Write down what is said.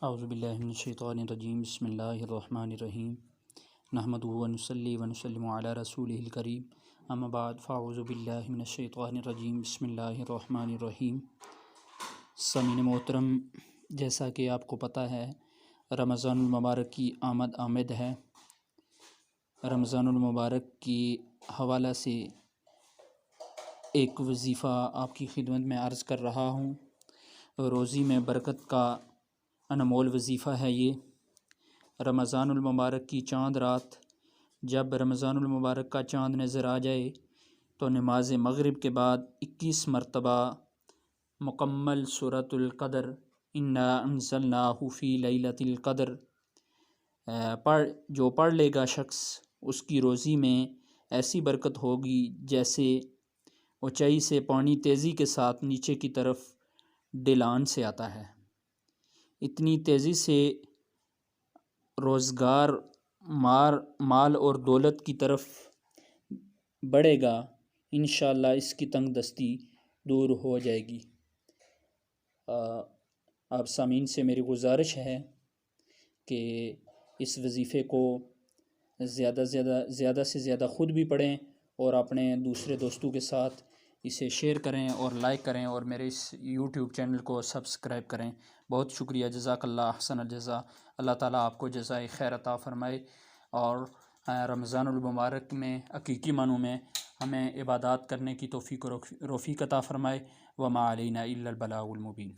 اعوذ باللہ من الشیطان الرجیم بسم اللہ الرحمن الرحیم نحمدہ ونصلی ونسلم علی رسولہ الکریم اما بعد فاعوذ باللہ من الشیطان الرجیم بسم اللہ الرحمن الرحیم۔ سامعین محترم، جیسا کہ آپ کو پتہ ہے رمضان المبارک کی آمد ہے۔ رمضان المبارک کی حوالہ سے ایک وظیفہ آپ کی خدمت میں عرض کر رہا ہوں۔ روزی میں برکت کا انمول وظیفہ ہے یہ۔ رمضان المبارک کی چاند رات، جب رمضان المبارک کا چاند نظر آ جائے تو نماز مغرب کے بعد 21 مرتبہ مکمل سورۃ القدر انا انزلناہ فی لیلۃ القدر جو پڑھ لے گا شخص، اس کی روزی میں ایسی برکت ہوگی جیسے اونچائی سے پانی تیزی کے ساتھ نیچے کی طرف ڈھلان سے آتا ہے۔ اتنی تیزی سے روزگار مال اور دولت کی طرف بڑھے گا، انشاءاللہ اس کی تنگ دستی دور ہو جائے گی۔ آپ سامعین سے میری گزارش ہے کہ اس وظیفے کو زیادہ سے زیادہ خود بھی پڑھیں اور اپنے دوسرے دوستوں کے ساتھ اسے شیئر کریں اور لائک کریں اور میرے اس یوٹیوب چینل کو سبسکرائب کریں۔ بہت شکریہ، جزاک اللہ احسن الجزا۔ اللہ تعالیٰ آپ کو جزائے خیر عطا فرمائے اور رمضان المبارک میں حقیقی معنوں میں ہمیں عبادات کرنے کی توفیق عطا فرمائے۔ وما علینا الا البلاغ المبین۔